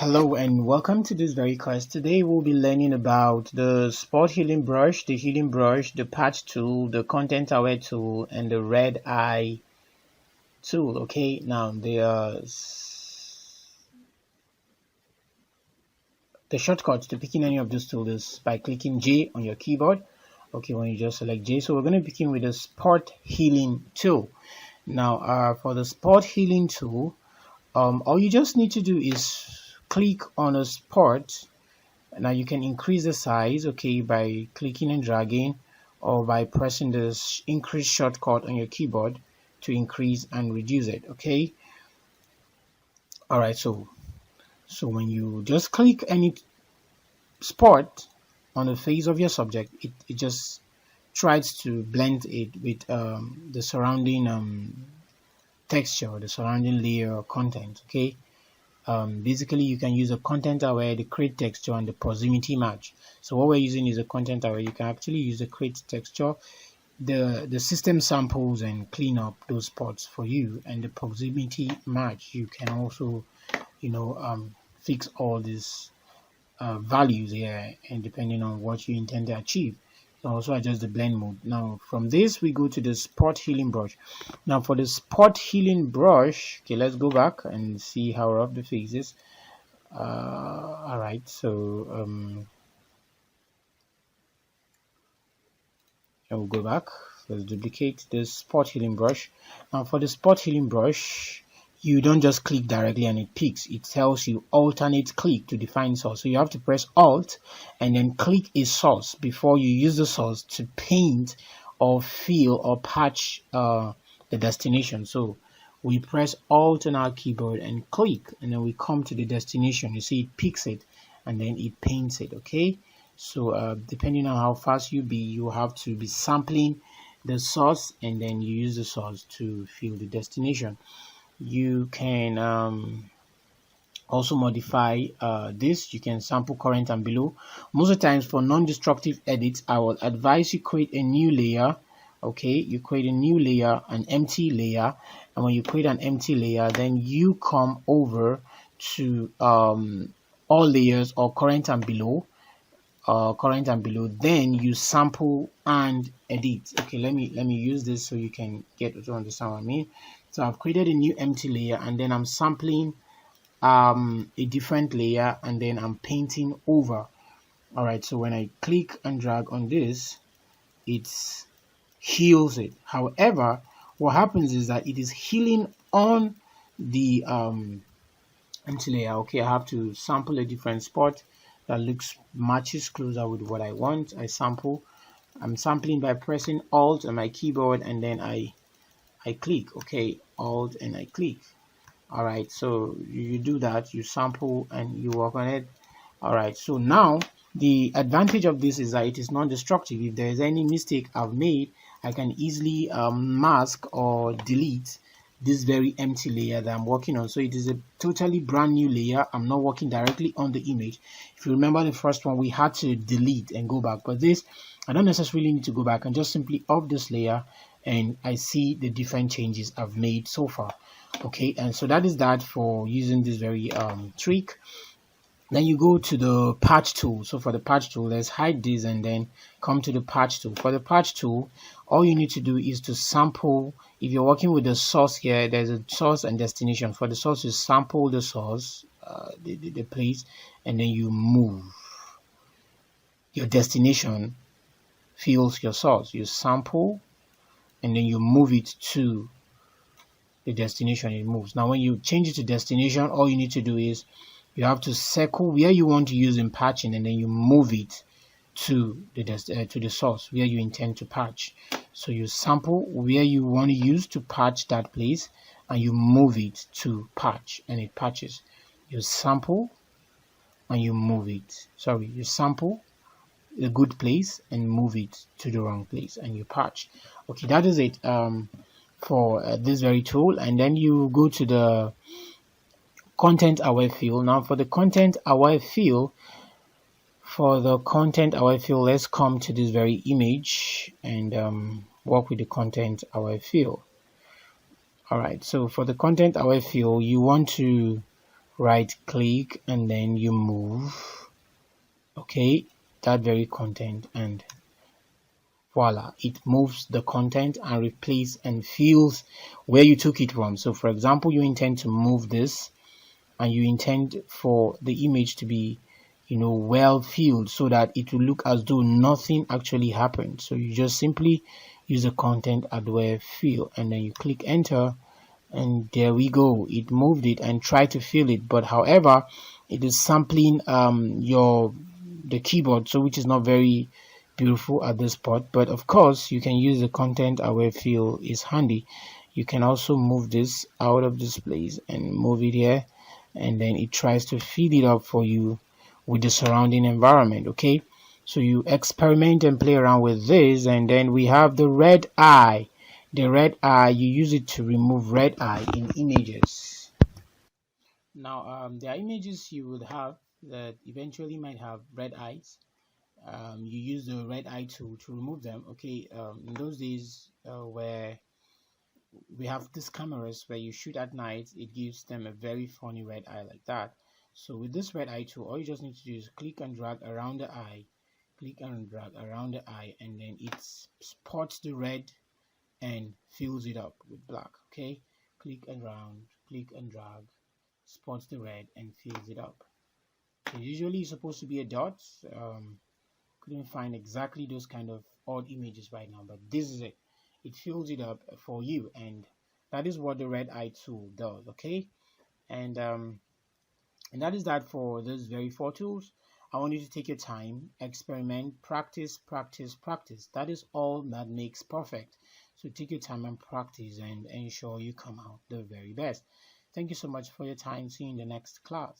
Hello and welcome to this very class. Today we'll be learning about the spot healing brush, the patch tool, the content aware tool, and the red eye tool. Okay, now the shortcut to picking any of those tools is by clicking J on your keyboard. Okay, when you just select J, so we're going to begin with the spot healing tool. Now, for the spot healing tool, all you just need to do is click on a spot. Now you can increase the size, okay, by clicking and dragging, or by pressing the increase shortcut on your keyboard to increase and reduce it. Okay, all right. So when you just click any spot on the face of your subject, it just tries to blend it with the surrounding texture, the surrounding layer or content. Okay. Basically, you can use a content aware, the create texture, and the proximity match. So what we're using is a content aware. You can actually use the create texture, the system samples and clean up those spots for you, and the proximity match. You can also, fix all these values here, and depending on what you intend to achieve. So also adjust the blend mode. Now from this we go to the spot healing brush. Now for the spot healing brush, okay, let's go back and see how rough the face is. All right, so I'll go back. Let's duplicate the spot healing brush. Now for the spot healing brush, you don't just click directly and it picks. It tells you alternate click to define source. So you have to press Alt and then click a source before you use the source to paint or fill or patch the destination. So we press Alt on our keyboard and click, and then we come to the destination. You see it picks it and then it paints it. Okay, so depending on how fast you have to be sampling the source, and then you use the source to fill the destination. You can also modify this. You can sample current and below. Most of the times for non-destructive edits, I will advise you create a new layer. Okay, you create a new layer, an empty layer, and when you create an empty layer, then you come over to all layers or current and below, then you sample and edit. Okay, let me use this so you can get to understand what I mean. So I've created a new empty layer, and then I'm sampling a different layer, and then I'm painting over. All right, so when I click and drag on this, it heals it. However, what happens is that it is healing on the empty layer. Okay, I have to sample a different spot that matches closer with what I want. I'm sampling by pressing Alt on my keyboard, and then I click. Okay, Alt and I click. All right, so you do that, you sample and you work on it. All right, so now the advantage of this is that it is non-destructive. If there is any mistake I've made, I can easily mask or delete this very empty layer that I'm working on. So it is a totally brand new layer. I'm not working directly on the image. If you remember the first one, we had to delete and go back, but this I don't necessarily need to go back and just simply off this layer, and I see the different changes I've made so far. Okay, and so that is that for using this very trick. Then you go to the patch tool. So for the patch tool, let's hide this and then come to the patch tool. For the patch tool, all you need to do is to sample. If you're working with the source here, there's a source and destination. For the source, you sample the source, the place, and then you move. Your destination fills your source. You sample and then you move it to the destination. It moves. Now when you change it to destination, all you need to do is you have to circle where you want to use in patching, and then you move it to the source where you intend to patch. So you sample where you want to use to patch that place, and you move it to patch, and it patches. You sample and you move it. Sorry, you sample a good place and move it to the wrong place, and you patch. Okay, that is it for this very tool. And then you go to the content aware fill. Now for the content aware fill, let's come to this very image and work with the content aware fill. All right, so for the content aware fill, you want to right click, and then you move, okay, that very content, and voila, it moves the content and replace and fills where you took it from. So for example, you intend to move this and you intend for the image to be, well filled so that it will look as though nothing actually happened. So you just simply use the content Adobe fill, and then you click enter, and there we go, it moved it and try to fill it. But however, it is sampling the keyboard, so which is not very beautiful at this spot. But of course, you can use the content Aware fill is handy. You can also move this out of this place and move it here, and then it tries to fill it up for you with the surrounding environment. Okay, so you experiment and play around with this. And then we have the red eye. The red eye, you use it to remove red eye in images. Now there are images you would have that eventually might have red eyes. You use the red eye tool to remove them. Okay, in those days where we have these cameras where you shoot at night, it gives them a very funny red eye like that. So with this red eye tool, all you just need to do is click and drag around the eye, click and drag around the eye, and then it spots the red and fills it up with black. Okay, click and round, click and drag, spots the red and fills it up. So usually it's supposed to be a dot. Couldn't find exactly those kind of odd images right now, but this is it. It fills it up for you, and that is what the red eye tool does. Okay, and that is that for those very four tools. I want you to take your time, experiment, practice, practice, practice. That is all that makes perfect. So take your time and practice and ensure you come out the very best. Thank you so much for your time. See you in the next class.